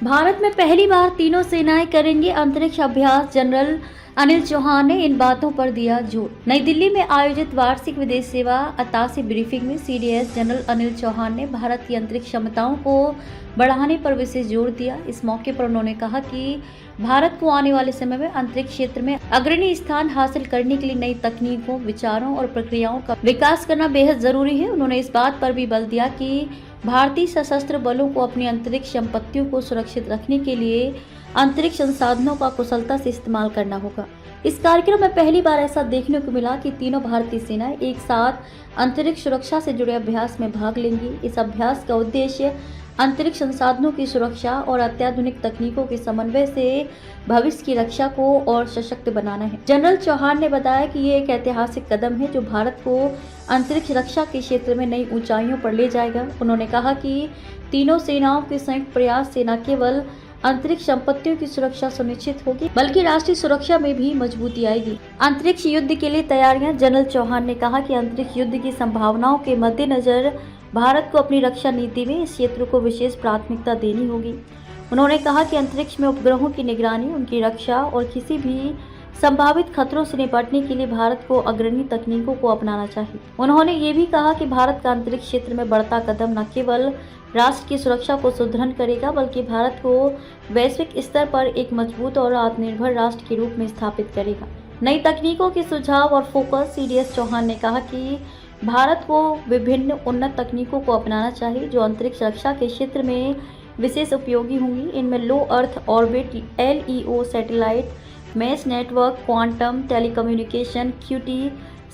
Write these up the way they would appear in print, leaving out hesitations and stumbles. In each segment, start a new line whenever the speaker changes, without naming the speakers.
भारत में पहली बार तीनों सेनाएं करेंगी अंतरिक्ष अभ्यास। जनरल अनिल चौहान ने इन बातों पर दिया जोर। नई दिल्ली में आयोजित वार्षिक विदेश सेवा अतासी ब्रीफिंग में सीडीएस जनरल अनिल चौहान ने भारत की अंतरिक्ष क्षमताओं को बढ़ाने पर विशेष जोर दिया। इस मौके पर उन्होंने कहा कि भारत को आने वाले समय में अंतरिक्ष क्षेत्र में अग्रणी स्थान हासिल करने के लिए नई तकनीकों, विचारों और प्रक्रियाओं का विकास करना बेहद जरूरी है। उन्होंने इस बात पर भी बल दिया कि भारतीय सशस्त्र बलों को अपनी अंतरिक्ष संपत्तियों को सुरक्षित रखने के लिए अंतरिक्ष संसाधनों का कुशलता से इस्तेमाल करना होगा। इस कार्यक्रम में पहली बार ऐसा देखने को मिला कि तीनों भारतीय सेनाएं एक साथ अंतरिक्ष सुरक्षा से जुड़े अभ्यास में भाग लेंगी। इस अभ्यास का उद्देश्य अंतरिक्ष संसाधनों की सुरक्षा और अत्याधुनिक तकनीकों के समन्वय से भविष्य की रक्षा को और सशक्त बनाना है। जनरल चौहान ने बताया कि ये एक ऐतिहासिक कदम है जो भारत को अंतरिक्ष रक्षा के क्षेत्र में नई ऊंचाइयों पर ले जाएगा। उन्होंने कहा कि तीनों सेनाओं के संयुक्त प्रयास से न केवल अंतरिक्ष संपत्तियों की सुरक्षा सुनिश्चित होगी बल्कि राष्ट्रीय सुरक्षा में भी मजबूती आएगी। अंतरिक्ष युद्ध के लिए तैयारियां। जनरल चौहान ने कहा कि अंतरिक्ष युद्ध की संभावनाओं के मद्देनजर भारत को अपनी रक्षा नीति में इस क्षेत्र को विशेष प्राथमिकता देनी होगी। उन्होंने कहा कि अंतरिक्ष में उपग्रहों की निगरानी, उनकी रक्षा और किसी भी संभावित खतरों से निपटने के लिए भारत को अग्रणी तकनीकों को अपनाना चाहिए। उन्होंने ये भी कहा कि भारत का अंतरिक्ष क्षेत्र में बढ़ता कदम न केवल राष्ट्र की सुरक्षा को सुदृढ़ करेगा बल्कि भारत को वैश्विक स्तर पर एक मजबूत और आत्मनिर्भर राष्ट्र के रूप में स्थापित करेगा। नई तकनीकों के सुझाव और फोकस। सीडीएस चौहान ने कहा कि भारत को विभिन्न उन्नत तकनीकों को अपनाना चाहिए जो अंतरिक्ष रक्षा के क्षेत्र में विशेष उपयोगी होंगी। इनमें low earth orbit LEO satellite, mesh network, quantum telecommunication, QT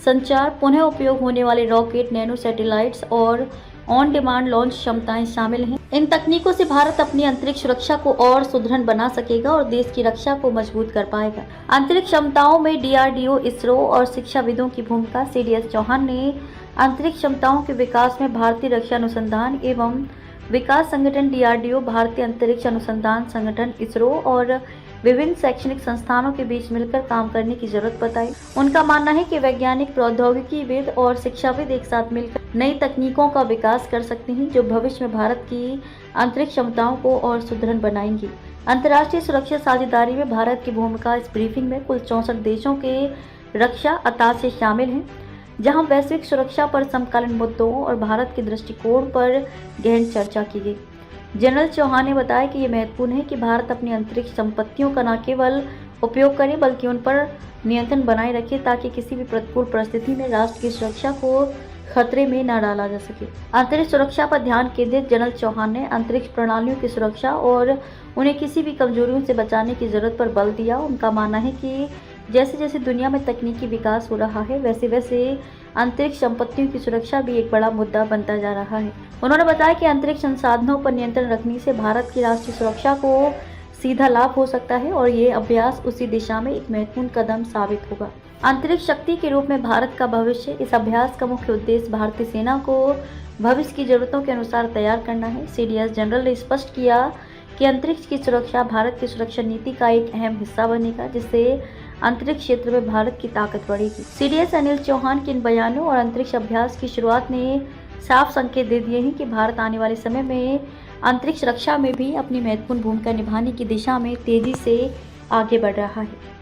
संचार, पुनः उपयोग होने वाले रॉकेट, नैनो सैटेलाइट्स और ऑन डिमांड लॉन्च क्षमताएं शामिल हैं। इन तकनीकों से भारत अपनी अंतरिक्ष सुरक्षा को और सुदृढ़ बना सकेगा और देश की रक्षा को मजबूत कर पाएगा। अंतरिक्ष क्षमताओं में DRDO, इसरो और शिक्षाविदों की भूमिका। सीडीएस चौहान ने अंतरिक्ष क्षमताओं के विकास में भारतीय रक्षा अनुसंधान एवं विकास संगठन DRDO, भारतीय अंतरिक्ष अनुसंधान संगठन इसरो और विभिन्न शैक्षणिक संस्थानों के बीच मिलकर काम करने की जरूरत बताई। उनका मानना है कि वैज्ञानिक, प्रौद्योगिकीविद और शिक्षाविद एक साथ मिलकर नई तकनीकों का विकास कर सकते हैं जो भविष्य में भारत की अंतरिक्ष क्षमताओं को और सुदृढ़ बनाएंगी। अंतर्राष्ट्रीय सुरक्षा साझेदारी में भारत की भूमिका। इस ब्रीफिंग में कुल 64 देशों के रक्षा अताशे शामिल हैं जहां वैश्विक सुरक्षा पर समकालीन मुद्दों और भारत के दृष्टिकोण पर गहन चर्चा की गई। जनरल चौहान ने बताया कि ये महत्वपूर्ण है कि भारत अपनी अंतरिक्ष संपत्तियों का न केवल उपयोग करे बल्कि उन पर नियंत्रण बनाए रखे ताकि किसी भी प्रतिकूल परिस्थिति में राष्ट्र की सुरक्षा को खतरे में न डाला जा सके। अंतरिक्ष सुरक्षा पर ध्यान केंद्रित। जनरल चौहान ने अंतरिक्ष प्रणालियों की सुरक्षा और उन्हें किसी भी कमजोरियों से बचाने की जरूरत पर बल दिया। उनका मानना है कि जैसे जैसे दुनिया में तकनीकी विकास हो रहा है वैसे वैसे अंतरिक्ष संपत्तियों की सुरक्षा भी एक बड़ा मुद्दा बनता जा रहा है। उन्होंने बताया कि अंतरिक्ष संसाधनों पर नियंत्रण रखने से भारत की राष्ट्रीय सुरक्षा को सीधा लाभ हो सकता है और ये अभ्यास उसी दिशा में एक महत्वपूर्ण कदम साबित होगा। अंतरिक्ष शक्ति के रूप में भारत का भविष्य। इस अभ्यास का मुख्य उद्देश्य भारतीय सेना को भविष्य की जरूरतों के अनुसार तैयार करना है। सीडीएस जनरल ने स्पष्ट किया कि अंतरिक्ष की सुरक्षा भारत की सुरक्षा नीति का एक अहम हिस्सा बनेगा जिससे अंतरिक्ष क्षेत्र में भारत की ताकत बढ़ेगी। सीडीएस अनिल चौहान के इन बयानों और अंतरिक्ष अभ्यास की शुरुआत ने साफ संकेत दे दिए हैं कि भारत आने वाले समय में अंतरिक्ष रक्षा में भी अपनी महत्वपूर्ण भूमिका निभाने की दिशा में तेजी से आगे बढ़ रहा है।